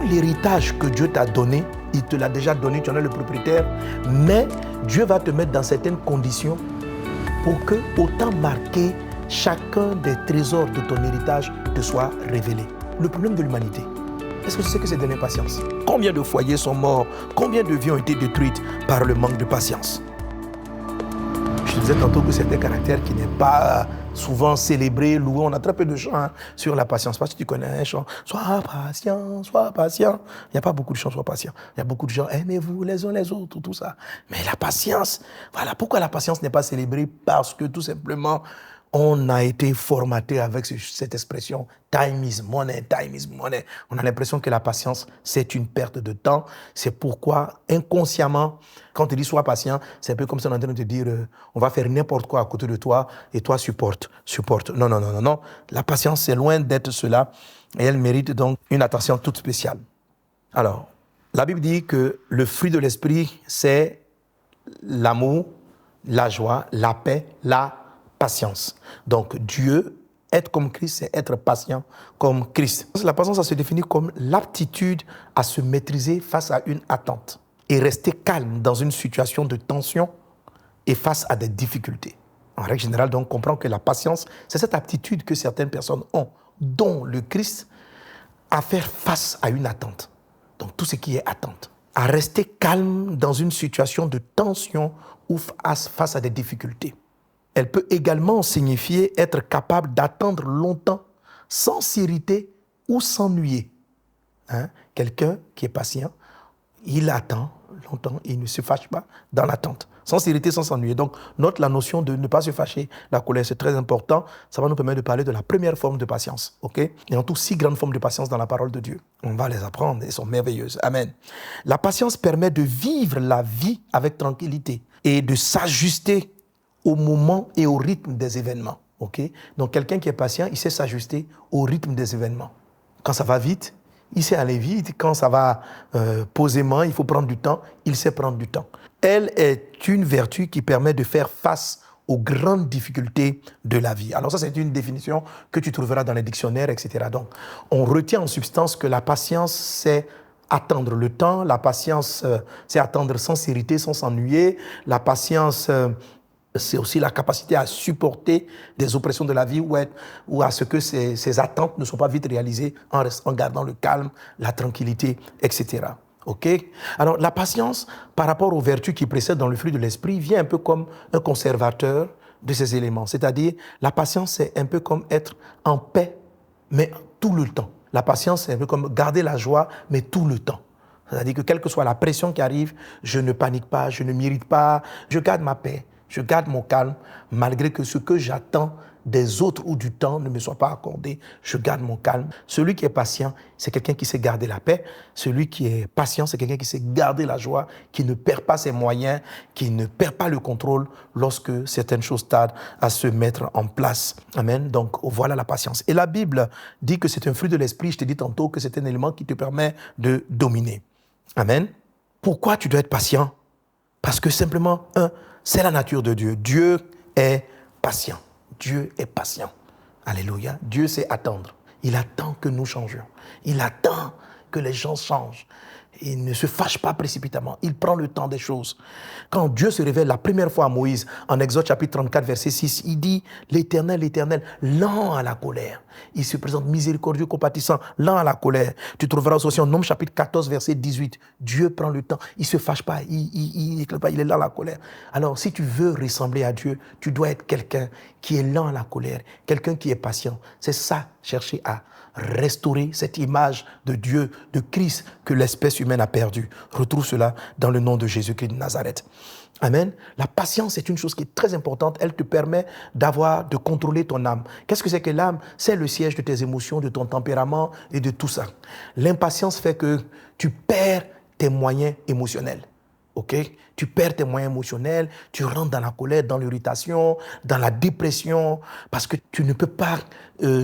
l'héritage que Dieu t'a donné, il te l'a déjà donné, tu en es le propriétaire, mais Dieu va te mettre dans certaines conditions pour que, autant marqué, chacun des trésors de ton héritage te soit révélé. Le problème de l'humanité, est-ce que tu sais que c'est de l'impatience? Combien de foyers sont morts? Combien de vies ont été détruites par le manque de patience? Je disais tantôt que c'est un caractère qui n'est pas souvent célébré, loué. On a très peu de chants sur la patience. Parce que tu connais un chant, sois patient, sois patient. Il n'y a pas beaucoup de chants, sois patient. Il y a beaucoup de gens, aimez-vous les uns les autres, tout ça. Mais la patience, voilà. Pourquoi la patience n'est pas célébrée? Parce que tout simplement, on a été formaté avec cette expression time is money, time is money. On a l'impression que la patience, c'est une perte de temps. C'est pourquoi, inconsciemment, quand on te dit sois patient, c'est un peu comme si on est en train de te dire on va faire n'importe quoi à côté de toi et toi supporte. Non, non, non, non, non. La patience, c'est loin d'être cela et elle mérite donc une attention toute spéciale. Alors, la Bible dit que le fruit de l'esprit, c'est l'amour, la joie, la paix, la patience. Donc, Dieu, être comme Christ, c'est être patient comme Christ. La patience, ça se définit comme l'aptitude à se maîtriser face à une attente et rester calme dans une situation de tension et face à des difficultés. En règle générale, donc, on comprend que la patience, c'est cette aptitude que certaines personnes ont, dont le Christ, à faire face à une attente. Donc, tout ce qui est attente. À rester calme dans une situation de tension ou face à des difficultés. Elle peut également signifier être capable d'attendre longtemps sans s'irriter ou s'ennuyer. Quelqu'un qui est patient, il attend longtemps, il ne se fâche pas dans l'attente, sans s'irriter, sans s'ennuyer. Donc, note la notion de ne pas se fâcher. La colère, c'est très important. Ça va nous permettre de parler de la première forme de patience. Okay? Il y a tout 6 grandes formes de patience dans la parole de Dieu. On va les apprendre, elles sont merveilleuses. Amen. La patience permet de vivre la vie avec tranquillité et de s'ajuster au moment et au rythme des événements. Okay? Donc, quelqu'un qui est patient, il sait s'ajuster au rythme des événements. Quand ça va vite, il sait aller vite. Quand ça va posément, il faut prendre du temps, il sait prendre du temps. Elle est une vertu qui permet de faire face aux grandes difficultés de la vie. Alors ça, c'est une définition que tu trouveras dans les dictionnaires, etc. Donc, on retient en substance que la patience, c'est attendre le temps. La patience, c'est attendre sans s'irriter, sans s'ennuyer. La patience, c'est aussi la capacité à supporter des oppressions de la vie ou à ce que ces attentes ne soient pas vite réalisées en gardant le calme, la tranquillité, etc. OK? Alors, la patience, par rapport aux vertus qui précèdent dans le fruit de l'esprit, vient un peu comme un conservateur de ces éléments. C'est-à-dire, la patience, c'est un peu comme être en paix, mais tout le temps. La patience, c'est un peu comme garder la joie, mais tout le temps. C'est-à-dire que quelle que soit la pression qui arrive, je ne panique pas, je ne m'irrite pas, je garde ma paix. Je garde mon calme, malgré que ce que j'attends des autres ou du temps ne me soit pas accordé. Je garde mon calme. Celui qui est patient, c'est quelqu'un qui sait garder la paix. Celui qui est patient, c'est quelqu'un qui sait garder la joie, qui ne perd pas ses moyens, qui ne perd pas le contrôle lorsque certaines choses tardent à se mettre en place. Amen. Donc, voilà la patience. Et la Bible dit que c'est un fruit de l'esprit. Je t'ai dit tantôt que c'est un élément qui te permet de dominer. Amen. Pourquoi tu dois être patient? Parce que simplement, c'est la nature de Dieu. Dieu est patient. Dieu est patient. Alléluia. Dieu sait attendre. Il attend que nous changions. Il attend que les gens changent. Il ne se fâche pas précipitamment. Il prend le temps des choses. Quand Dieu se révèle la première fois à Moïse, en Exode chapitre 34, verset 6, il dit « L'Éternel, l'Éternel, lent à la colère. » Il se présente miséricordieux, compatissant, lent à la colère. Tu trouveras aussi en Nombre chapitre 14, verset 18. Dieu prend le temps. Il ne se fâche pas. Il est lent à la colère. Alors, si tu veux ressembler à Dieu, tu dois être quelqu'un qui est lent à la colère, quelqu'un qui est patient. C'est ça, chercher à restaurer cette image de Dieu, de Christ que l'espèce humaine a perdue. Retrouve cela dans le nom de Jésus-Christ de Nazareth. Amen. La patience est une chose qui est très importante. Elle te permet de contrôler ton âme. Qu'est-ce que c'est que l'âme? C'est le siège de tes émotions, de ton tempérament et de tout ça. L'impatience fait que tu perds tes moyens émotionnels. Ok? Tu perds tes moyens émotionnels, tu rentres dans la colère, dans l'irritation, dans la dépression, parce que tu ne peux pas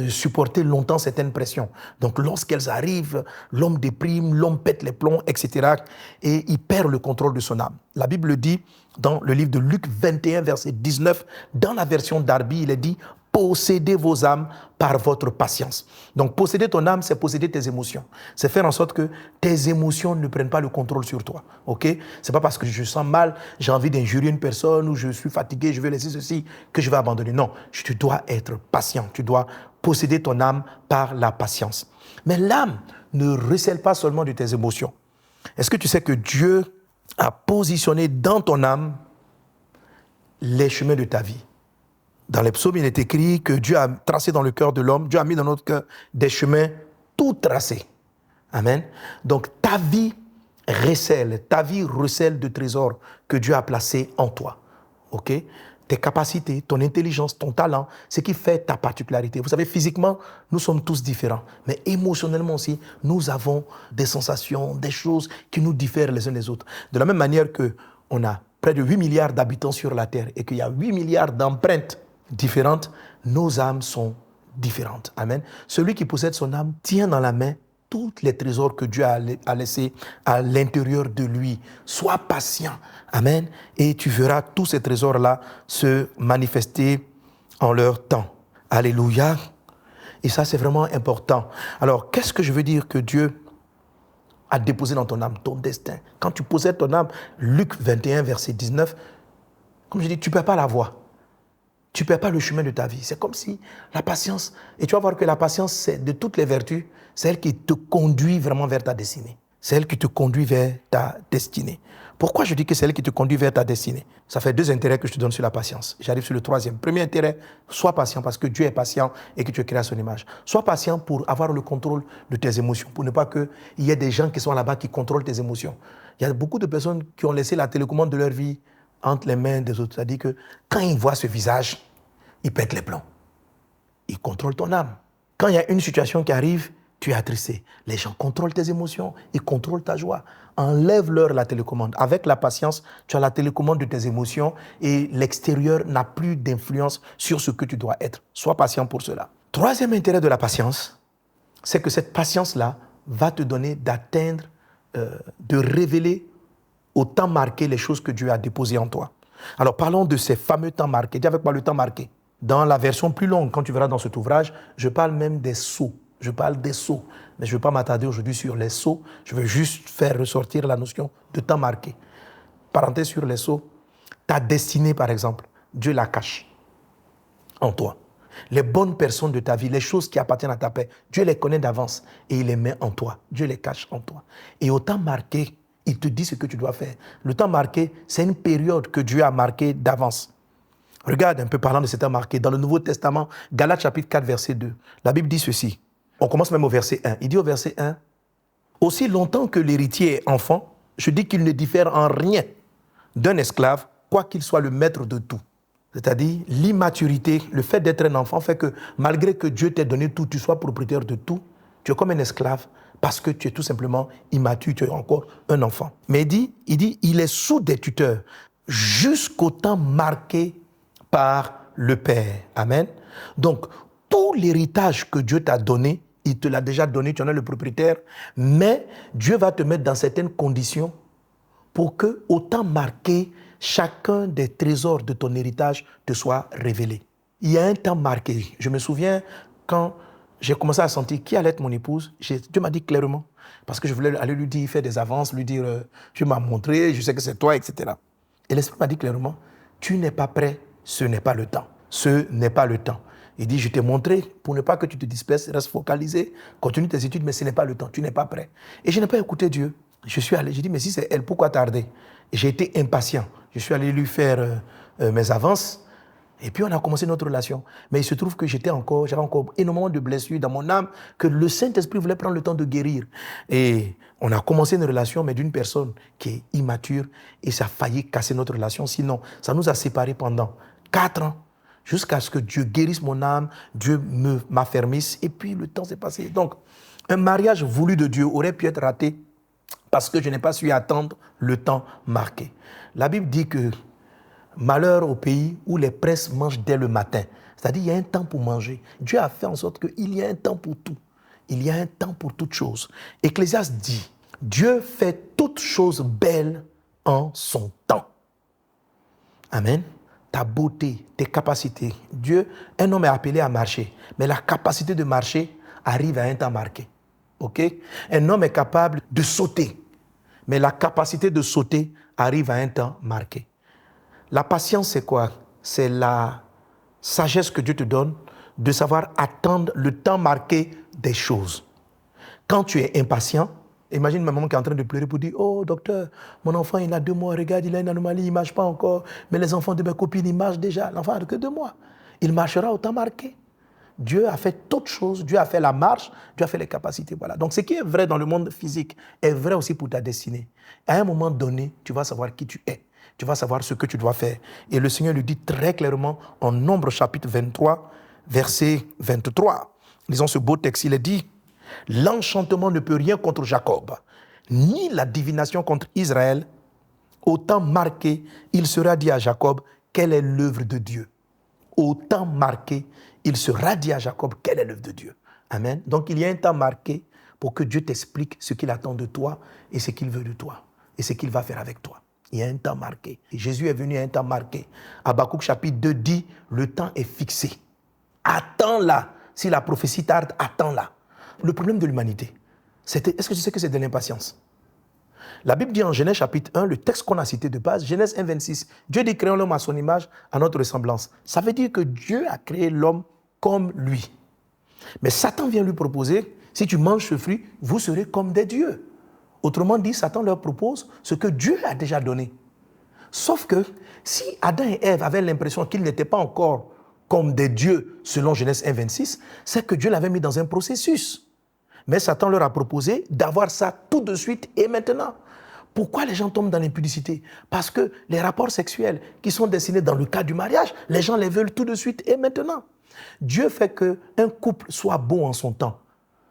supporter longtemps certaines pressions. Donc lorsqu'elles arrivent, l'homme déprime, l'homme pète les plombs, etc. Et il perd le contrôle de son âme. La Bible dit dans le livre de Luc 21, verset 19, dans la version Darby, il est dit posséder vos âmes par votre patience. Donc, posséder ton âme, c'est posséder tes émotions. C'est faire en sorte que tes émotions ne prennent pas le contrôle sur toi. Ok? C'est pas parce que je sens mal, j'ai envie d'injurier une personne ou je suis fatigué, je veux laisser ceci, que je vais abandonner. Non, tu dois être patient. Tu dois posséder ton âme par la patience. Mais l'âme ne recèle pas seulement de tes émotions. Est-ce que tu sais que Dieu a positionné dans ton âme les chemins de ta vie? Dans les psaumes, il est écrit que Dieu a tracé dans le cœur de l'homme, Dieu a mis dans notre cœur des chemins tout tracés. Amen. Donc ta vie recèle de trésors que Dieu a placés en toi. Ok? Tes capacités, ton intelligence, ton talent, ce qui fait ta particularité. Vous savez, physiquement, nous sommes tous différents. Mais émotionnellement aussi, nous avons des sensations, des choses qui nous diffèrent les uns des autres. De la même manière qu'on a près de 8 milliards d'habitants sur la Terre et qu'il y a 8 milliards d'empreintes différentes, nos âmes sont différentes. Amen. Celui qui possède son âme tient dans la main tous les trésors que Dieu a laissés à l'intérieur de lui. Sois patient. Amen. Et tu verras tous ces trésors-là se manifester en leur temps. Alléluia. Et ça, c'est vraiment important. Alors, qu'est-ce que je veux dire que Dieu a déposé dans ton âme, ton destin? Quand tu possèdes ton âme, Luc 21, verset 19, comme je dis, tu ne perds pas la voie. Tu ne perds pas le chemin de ta vie. C'est comme si la patience, et tu vas voir que la patience, c'est de toutes les vertus, c'est elle qui te conduit vraiment vers ta destinée. C'est elle qui te conduit vers ta destinée. Pourquoi je dis que c'est elle qui te conduit vers ta destinée? Ça fait 2 intérêts que je te donne sur la patience. J'arrive sur le 3e. Premier intérêt, sois patient parce que Dieu est patient et que tu es créé à son image. Sois patient pour avoir le contrôle de tes émotions, pour ne pas qu'il y ait des gens qui sont là-bas qui contrôlent tes émotions. Il y a beaucoup de personnes qui ont laissé la télécommande de leur vie entre les mains des autres. C'est-à-dire que quand ils voient ce visage, ils pètent les plombs. Ils contrôlent ton âme. Quand il y a une situation qui arrive, tu es attristé. Les gens contrôlent tes émotions, ils contrôlent ta joie. Enlève-leur la télécommande. Avec la patience, tu as la télécommande de tes émotions et l'extérieur n'a plus d'influence sur ce que tu dois être. Sois patient pour cela. 3e intérêt de la patience, c'est que cette patience-là va te donner d'atteindre, de révéler au temps marqué les choses que Dieu a déposées en toi. Alors parlons de ces fameux temps marqués. Dis avec moi le temps marqué. Dans la version plus longue, quand tu verras dans cet ouvrage, je parle même des sceaux. Je parle des sceaux. Mais je ne veux pas m'attarder aujourd'hui sur les sceaux. Je veux juste faire ressortir la notion de temps marqué. Parenthèse sur les sceaux. Ta destinée, par exemple, Dieu la cache en toi. Les bonnes personnes de ta vie, les choses qui appartiennent à ta paix, Dieu les connaît d'avance et il les met en toi. Dieu les cache en toi. Et au temps marqué, il te dit ce que tu dois faire. Le temps marqué, c'est une période que Dieu a marquée d'avance. Regarde un peu parlant de ce temps marqué. Dans le Nouveau Testament, Galates chapitre 4, verset 2, la Bible dit ceci. On commence même au verset 1. Il dit au verset 1, « Aussi longtemps que l'héritier est enfant, je dis qu'il ne diffère en rien d'un esclave, quoiqu'il soit le maître de tout. » C'est-à-dire, l'immaturité, le fait d'être un enfant fait que malgré que Dieu t'ait donné tout, tu sois propriétaire de tout, tu es comme un esclave parce que tu es tout simplement immature, tu es encore un enfant. Mais il est sous des tuteurs jusqu'au temps marqué par le Père. Amen. Donc, tout l'héritage que Dieu t'a donné, il te l'a déjà donné, tu en es le propriétaire, mais Dieu va te mettre dans certaines conditions pour que, au temps marqué, chacun des trésors de ton héritage te soit révélé. Il y a un temps marqué. Je me souviens quand j'ai commencé à sentir qui allait être mon épouse, Dieu m'a dit clairement, parce que je voulais aller lui dire, faire des avances, lui dire, tu m'as montré, je sais que c'est toi, etc. Et l'Esprit m'a dit clairement, tu n'es pas prêt, ce n'est pas le temps. Ce n'est pas le temps. Il dit, je t'ai montré, pour ne pas que tu te disperses, reste focalisé, continue tes études, mais ce n'est pas le temps, tu n'es pas prêt. Et je n'ai pas écouté Dieu. Je suis allé, j'ai dit, mais si c'est elle, pourquoi tarder? Et j'ai été impatient. Je suis allé lui faire mes avances, et puis on a commencé notre relation. Mais il se trouve que j'avais encore énormément de blessures dans mon âme, que le Saint-Esprit voulait prendre le temps de guérir. Et on a commencé une relation, mais d'une personne qui est immature, et ça a failli casser notre relation. Sinon, ça nous a séparés pendant 4 ans. Jusqu'à ce que Dieu guérisse mon âme, Dieu m'affermisse, et puis le temps s'est passé. Donc, un mariage voulu de Dieu aurait pu être raté parce que je n'ai pas su attendre le temps marqué. La Bible dit que malheur au pays où les princes mangent dès le matin. C'est-à-dire qu'il y a un temps pour manger. Dieu a fait en sorte qu'il y a un temps pour tout. Il y a un temps pour toutes choses. Ecclésiaste dit, Dieu fait toutes choses belles en son temps. Amen. ta beauté, tes capacités. Un homme est appelé à marcher, mais la capacité de marcher arrive à un temps marqué. Ok? Un homme est capable de sauter, mais la capacité de sauter arrive à un temps marqué. La patience, c'est quoi? C'est la sagesse que Dieu te donne de savoir attendre le temps marqué des choses. Quand tu es impatient, imagine ma maman qui est en train de pleurer pour dire « Oh, docteur, mon enfant, il a 2 mois, regarde, il a une anomalie, il ne marche pas encore. Mais les enfants de mes copines, ils marchent déjà. L'enfant n'a que 2 mois. Il marchera au temps marqué. » Dieu a fait toutes choses. Dieu a fait la marche, Dieu a fait les capacités. Voilà. Donc, ce qui est vrai dans le monde physique est vrai aussi pour ta destinée. À un moment donné, tu vas savoir qui tu es. Tu vas savoir ce que tu dois faire. Et le Seigneur le dit très clairement en Nombre chapitre 23, verset 23. Lisons ce beau texte. Il est dit « L'enchantement ne peut rien contre Jacob, ni la divination contre Israël. Au temps marqué, il sera dit à Jacob, quelle est l'œuvre de Dieu. » Au temps marqué, il sera dit à Jacob, quelle est l'œuvre de Dieu. Amen. Donc, il y a un temps marqué pour que Dieu t'explique ce qu'il attend de toi et ce qu'il veut de toi et ce qu'il va faire avec toi. Il y a un temps marqué. Et Jésus est venu à un temps marqué. Habakkuk chapitre 2 dit, le temps est fixé. Attends-la. Si la prophétie tarde, attends-la. Le problème de l'humanité, est-ce que tu sais que c'est de l'impatience? La Bible dit en Genèse chapitre 1, le texte qu'on a cité de base, Genèse 1, 26, Dieu dit créons l'homme à son image, à notre ressemblance. Ça veut dire que Dieu a créé l'homme comme lui. Mais Satan vient lui proposer, si tu manges ce fruit, vous serez comme des dieux. Autrement dit, Satan leur propose ce que Dieu a déjà donné. Sauf que si Adam et Ève avaient l'impression qu'ils n'étaient pas encore comme des dieux, selon Genèse 1, 26, c'est que Dieu l'avait mis dans un processus. Mais Satan leur a proposé d'avoir ça tout de suite et maintenant. Pourquoi les gens tombent dans l'impudicité? Parce que les rapports sexuels qui sont destinés dans le cadre du mariage, les gens les veulent tout de suite et maintenant. Dieu fait qu'un couple soit beau en son temps.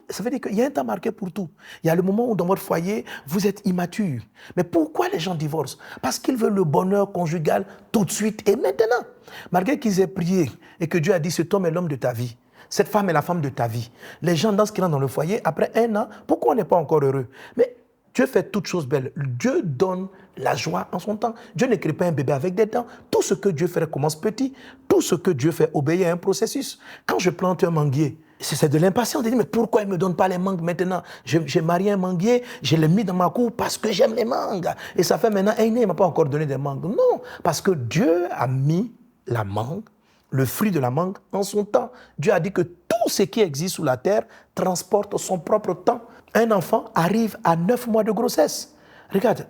Ça veut dire qu'il y a un temps marqué pour tout. Il y a le moment où dans votre foyer, vous êtes immature. Mais pourquoi les gens divorcent? Parce qu'ils veulent le bonheur conjugal tout de suite et maintenant. Malgré qu'ils aient prié et que Dieu a dit cet homme est l'homme de ta vie. Cette femme est la femme de ta vie. Les gens dansent qui rentrent dans le foyer, après 1 an, pourquoi on n'est pas encore heureux? Mais Dieu fait toutes choses belles. Dieu donne la joie en son temps. Dieu ne crée pas un bébé avec des dents. Tout ce que Dieu fait commence petit. Tout ce que Dieu fait obéit à un processus. Quand je plante un manguier, c'est de l'impatience de dire, mais pourquoi il ne me donne pas les mangues maintenant? J'ai marié un manguier, je l'ai mis dans ma cour parce que j'aime les mangues. Et ça fait maintenant 1 an, il ne m'a pas encore donné des mangues. Non, parce que Dieu a mis la mangue, le fruit de la mangue, en son temps. Dieu a dit que tout ce qui existe sous la terre transporte son propre temps. Un enfant arrive à 9 mois de grossesse. Regarde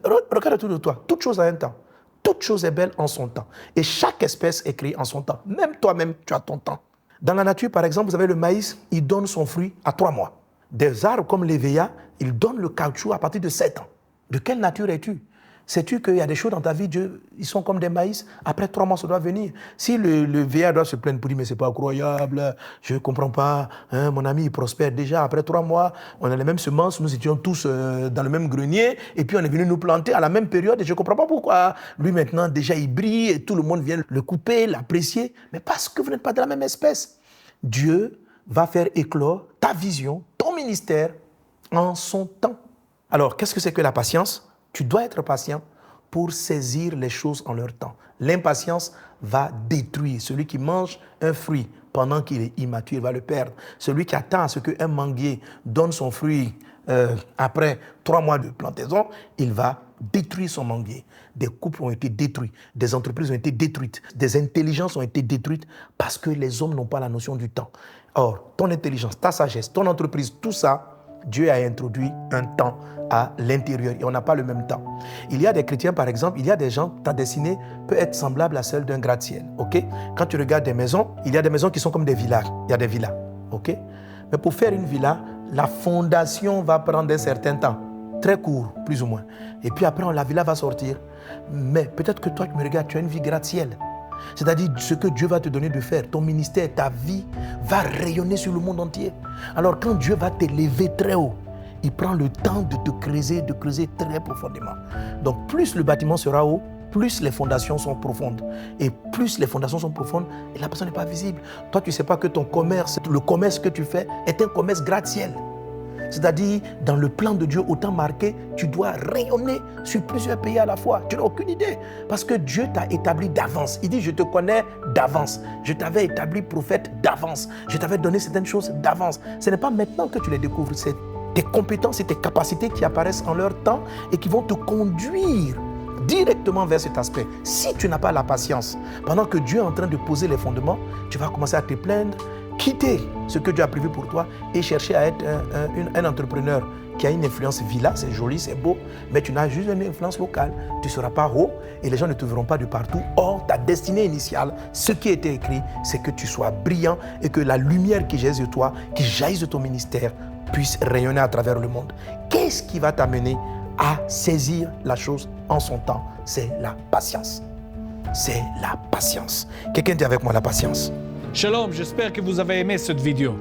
autour de toi. Toute chose a un temps. Toute chose est belle en son temps. Et chaque espèce est créée en son temps. Même toi-même, tu as ton temps. Dans la nature, par exemple, vous avez le maïs, il donne son fruit à 3 mois. Des arbres comme l'évéa, ils donnent le caoutchouc à partir de 7 ans. De quelle nature es-tu? Sais-tu qu'il y a des choses dans ta vie, Dieu, ils sont comme des maïs, après 3 mois, ça doit venir. Si le vieillard doit se plaindre pour dire, mais c'est pas incroyable, je ne comprends pas, hein, mon ami, il prospère déjà, après 3 mois, on a les mêmes semences, nous étions tous dans le même grenier, et puis on est venu nous planter à la même période, et je ne comprends pas pourquoi. Lui maintenant, déjà, il brille, et tout le monde vient le couper, l'apprécier, mais parce que vous n'êtes pas de la même espèce. Dieu va faire éclore ta vision, ton ministère, en son temps. Alors, qu'est-ce que c'est que la patience? Tu dois être patient pour saisir les choses en leur temps. L'impatience va détruire. Celui qui mange un fruit pendant qu'il est immature va le perdre. Celui qui attend à ce qu'un manguier donne son fruit après 3 mois de plantaison, il va détruire son manguier. Des couples ont été détruits, des entreprises ont été détruites, des intelligences ont été détruites parce que les hommes n'ont pas la notion du temps. Or, ton intelligence, ta sagesse, ton entreprise, tout ça, Dieu a introduit un temps à l'intérieur et on n'a pas le même temps. Il y a des chrétiens, par exemple, il y a des gens, ta destinée peut être semblable à celle d'un gratte-ciel. Okay? Quand tu regardes des maisons, il y a des maisons qui sont comme des villas. Il y a des villas. Okay? Mais pour faire une villa, la fondation va prendre un certain temps. Très court, plus ou moins. Et puis après, la villa va sortir. Mais peut-être que toi, tu me regardes, tu as une vie gratte-ciel. C'est-à-dire ce que Dieu va te donner de faire, ton ministère, ta vie va rayonner sur le monde entier. Alors quand Dieu va t'élever très haut, il prend le temps de te creuser très profondément. Donc plus le bâtiment sera haut, plus les fondations sont profondes. Et plus les fondations sont profondes, et la personne n'est pas visible. Toi, tu ne sais pas que ton commerce, le commerce que tu fais, est un commerce gratte-ciel. C'est-à-dire, dans le plan de Dieu, autant marqué, tu dois rayonner sur plusieurs pays à la fois. Tu n'as aucune idée. Parce que Dieu t'a établi d'avance. Il dit, je te connais d'avance. Je t'avais établi prophète d'avance. Je t'avais donné certaines choses d'avance. Ce n'est pas maintenant que tu les découvres. C'est tes compétences et tes capacités qui apparaissent en leur temps et qui vont te conduire directement vers cet aspect. Si tu n'as pas la patience, pendant que Dieu est en train de poser les fondements, tu vas commencer à te plaindre, quitter ce que Dieu a prévu pour toi et chercher à être un entrepreneur qui a une influence villa, c'est joli, c'est beau, mais tu n'as juste une influence locale. Tu ne seras pas haut et les gens ne te verront pas de partout. Or, ta destinée initiale, ce qui était écrit, c'est que tu sois brillant et que la lumière qui jaillit de toi, qui jaillit de ton ministère, puisse rayonner à travers le monde. Qu'est-ce qui va t'amener à saisir la chose en son temps? C'est la patience. C'est la patience. Quelqu'un dit avec moi la patience. Shalom, j'espère que vous avez aimé cette vidéo.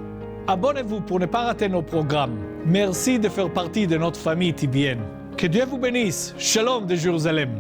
Abonnez-vous pour ne pas rater nos programmes. Merci de faire partie de notre famille TBN. Que Dieu vous bénisse. Shalom de Jérusalem.